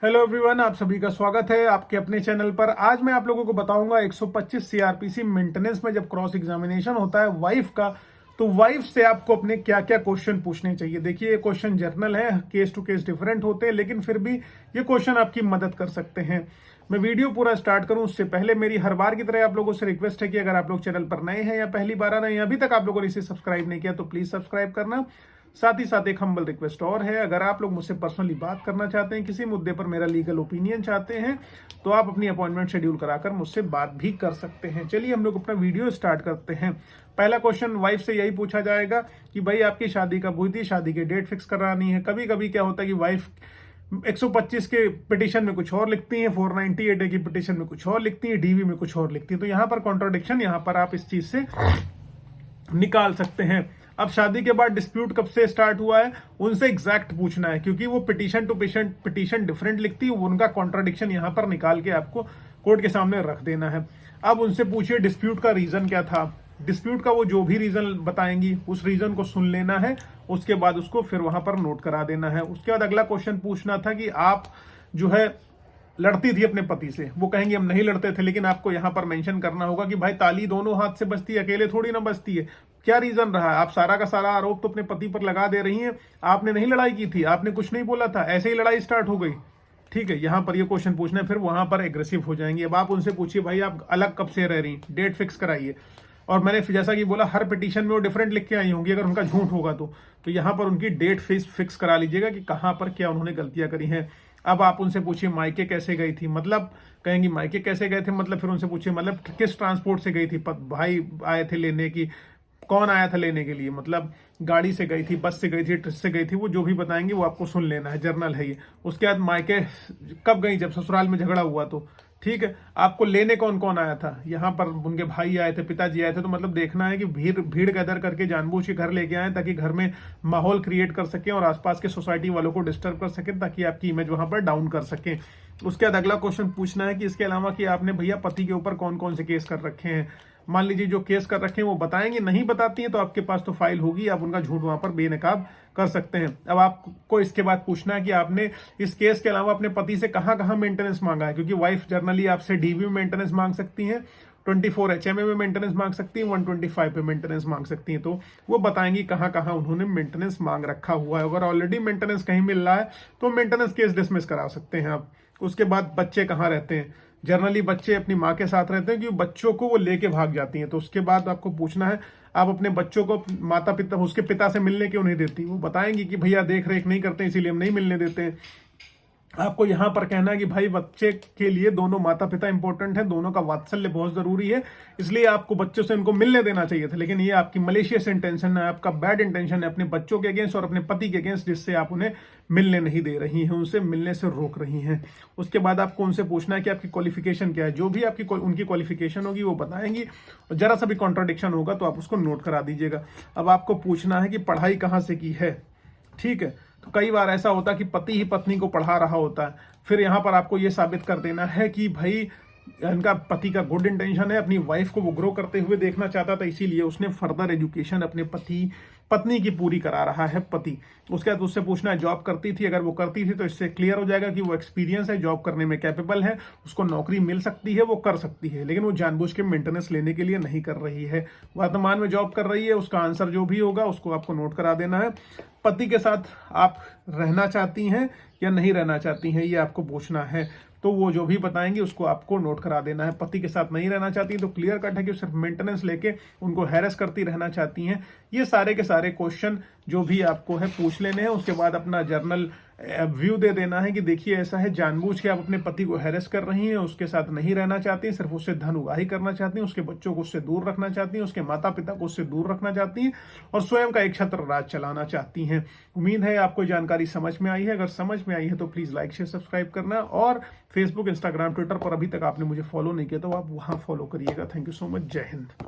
Hello everyone, आप सभी का स्वागत है आपके अपने चैनल पर। आज मैं आप लोगों को बताऊंगा 125 सीआरपीसी मेंटेनेंस में जब क्रॉस एग्जामिनेशन होता है वाइफ का, तो वाइफ से आपको अपने क्या क्या क्वेश्चन पूछने चाहिए। देखिए, ये क्वेश्चन जर्नल है, केस टू केस डिफरेंट होते हैं, लेकिन फिर भी ये क्वेश्चन आपकी मदद कर सकते हैं। मैं वीडियो पूरा स्टार्ट करूं उससे पहले मेरी हर बार की तरह आप लोगों से रिक्वेस्ट है कि अगर आप लोग चैनल पर नए हैं या पहली बार आ रहे हैं, अभी तक आप लोगों ने इसे सब्सक्राइब नहीं किया तो प्लीज सब्सक्राइब करना। साथ ही साथ एक हम्बल रिक्वेस्ट और है, अगर आप लोग मुझसे पर्सनली बात करना चाहते हैं, किसी मुद्दे पर मेरा लीगल ओपिनियन चाहते हैं, तो आप अपनी अपॉइंटमेंट शेड्यूल कराकर मुझसे बात भी कर सकते हैं। चलिए हम लोग अपना वीडियो स्टार्ट करते हैं। पहला क्वेश्चन वाइफ से यही पूछा जाएगा कि भाई आपकी शादी कब हुई थी, शादी की डेट फिक्स करानी है। कभी कभी क्या होता है कि वाइफ 125 के पिटीशन में कुछ और लिखती हैं, 498 की पिटीशन में कुछ और लिखती है, डीवी में कुछ और लिखती है, तो यहाँ पर कॉन्ट्रोडिक्शन यहाँ पर आप इस चीज से निकाल सकते हैं। अब शादी के बाद डिस्प्यूट कब से स्टार्ट हुआ है, उनसे एग्जैक्ट पूछना है, क्योंकि वो पिटीशन टू पिटीशन डिफरेंट लिखती है, उनका कॉन्ट्राडिक्शन यहां पर निकाल के आपको कोर्ट के सामने रख देना है। अब उनसे पूछिए डिस्प्यूट का रीजन क्या था। डिस्प्यूट का वो जो भी रीजन बताएंगी उस रीजन को सुन लेना है, उसके बाद उसको फिर वहां पर नोट करा देना है। उसके बाद अगला क्वेश्चन पूछना था कि आप जो है लड़ती थी अपने पति से, वो कहेंगे हम नहीं लड़ते थे, लेकिन आपको यहां पर मेंशन करना होगा कि भाई ताली दोनों हाथ से बजती है, अकेले थोड़ी ना बजती है। क्या रीजन रहा है, आप सारा का सारा आरोप तो अपने पति पर लगा दे रही हैं। आपने नहीं लड़ाई की थी, आपने कुछ नहीं बोला था, ऐसे ही लड़ाई स्टार्ट हो गई। ठीक है, यहां पर ये क्वेश्चन पूछना है, फिर वहां पर एग्रेसिव हो जाएंगे। अब आप उनसे पूछिए भाई आप अलग कब से रह रही, डेट फिक्स कराइए। और मैंने जैसा कि बोला, हर पिटीशन में वो डिफरेंट लिख के आई होंगी, अगर उनका झूठ होगा तो यहाँ पर उनकी डेट फिक्स करा लीजिएगा कि कहाँ पर क्या उन्होंने गलतियां करी हैं। अब आप उनसे पूछिए मायके कैसे गई थी, मतलब कहेंगी मायके कैसे गए थे, मतलब फिर उनसे पूछिए मतलब किस ट्रांसपोर्ट से गई थी, भाई आए थे लेने की, कौन आया था लेने के लिए, मतलब गाड़ी से गई थी, बस से गई थी, ट्रक से गई थी, वो जो भी बताएंगे वो आपको सुन लेना है, जर्नल है ये। उसके बाद मायके कब गई, जब ससुराल में झगड़ा हुआ तो। ठीक है, आपको लेने कौन कौन आया था, यहाँ पर उनके भाई आए थे, पिताजी आए थे, तो मतलब देखना है कि भीड़ भीड़ गदर करके जानबूझ के घर लेके आए ताकि घर में माहौल क्रिएट कर सकें और आसपास के सोसाइटी वालों को डिस्टर्ब कर सकें, ताकि आपकी इमेज वहां पर डाउन कर सकें। उसके बाद अगला क्वेश्चन पूछना है कि इसके अलावा कि आपने भैया पति के ऊपर कौन कौन से केस कर रखे हैं। मान लीजिए जो केस कर रखे हैं वो बताएंगे, नहीं बताती हैं तो आपके पास तो फाइल होगी, आप उनका झूठ वहां पर बेनकाब कर सकते हैं। अब आपको इसके बाद पूछना है कि आपने इस केस के अलावा अपने पति से कहां कहां मेंटेनेंस मांगा है, क्योंकि वाइफ जर्नली आपसे डीवी में मेंटेनेंस मांग सकती हैं, 24 HMA में मेंटेनेंस मांग सकती है, 125 पे मेंटेनेंस मांग सकती है, तो वो बताएंगी कहां कहां उन्होंने मेंटेनेंस मांग रखा हुआ है। अगर ऑलरेडी मेंटेनेंस कहीं मिल रहा है तो मेंटेनेंस केस डिसमिस करा सकते हैं आप। उसके बाद बच्चे कहाँ रहते हैं, जनरली बच्चे अपनी माँ के साथ रहते हैं, क्योंकि बच्चों को वो लेके भाग जाती हैं। तो उसके बाद आपको पूछना है आप अपने बच्चों को माता पिता उसके पिता से मिलने क्यों नहीं देती, वो बताएंगी कि भैया देख रेख नहीं करते इसीलिए हम नहीं मिलने देते हैं। आपको यहां पर कहना है कि भाई बच्चे के लिए दोनों माता पिता इंपॉर्टेंट है, दोनों का वात्सल्य बहुत जरूरी है, इसलिए आपको बच्चों से उनको मिलने देना चाहिए था, लेकिन ये आपकी मलेशियस इंटेंशन है, आपका बैड इंटेंशन है अपने बच्चों के अगेंस्ट और अपने पति के अगेंस्ट, जिससे आप उन्हें मिलने नहीं दे रही हैं, उनसे मिलने से रोक रही हैं। उसके बाद आपको उनसे पूछना है कि आपकी क्वालिफिकेशन क्या है, जो भी आपकी उनकी क्वालिफिकेशन होगी वो बताएंगी, और जरा सा भी कॉन्ट्राडिक्शन होगा तो आप उसको नोट करा दीजिएगा। अब आपको पूछना है कि पढ़ाई कहाँ से की है। ठीक है, तो कई बार ऐसा होता है कि पति ही पत्नी को पढ़ा रहा होता है, फिर यहां पर आपको यह साबित कर देना है कि भाई इनका पति का गुड इंटेंशन है, अपनी वाइफ को वो ग्रो करते हुए देखना चाहता था, इसीलिए उसने फर्दर एजुकेशन अपने पत्नी की पूरी करा रहा है पति। उसके बाद उससे पूछना है जॉब करती थी, अगर वो करती थी तो इससे क्लियर हो जाएगा कि वो एक्सपीरियंस है, जॉब करने में कैपेबल है, उसको नौकरी मिल सकती है, वो कर सकती है, लेकिन वो जानबूझ के मेंटेनेंस लेने के लिए नहीं कर रही है, वर्तमान में जॉब कर रही है। उसका आंसर जो भी होगा उसको आपको नोट करा देना है। पति के साथ आप रहना चाहती हैं या नहीं रहना चाहती हैं, ये आपको पूछना है, तो वो जो भी बताएंगे उसको आपको नोट करा देना है। पति के साथ नहीं रहना चाहती तो क्लियर कट है कि सिर्फ मेंटेनेंस लेके उनको हैरेस करती रहना चाहती हैं। ये सारे के सारे क्वेश्चन जो भी आपको है पूछ लेने हैं। उसके बाद अपना जर्नल व्यू दे देना है कि देखिए ऐसा है, जानबूझ के आप अपने पति को हैरेस कर रही हैं, उसके साथ नहीं रहना चाहती, सिर्फ उससे धन उगाही करना चाहती हैं, उसके बच्चों को उससे दूर रखना चाहती हैं, उसके माता पिता को उससे दूर रखना चाहती हैं, और स्वयं का एक छत्र राज चलाना चाहती हैं। उम्मीद है आपको जानकारी समझ में आई है। अगर समझ में आई है तो प्लीज लाइक शेयर सब्सक्राइब करना, और फेसबुक इंस्टाग्राम ट्विटर पर अभी तक आपने मुझे फॉलो नहीं किया तो आप वहां फॉलो करिएगा। Thank you so much. जय हिंद।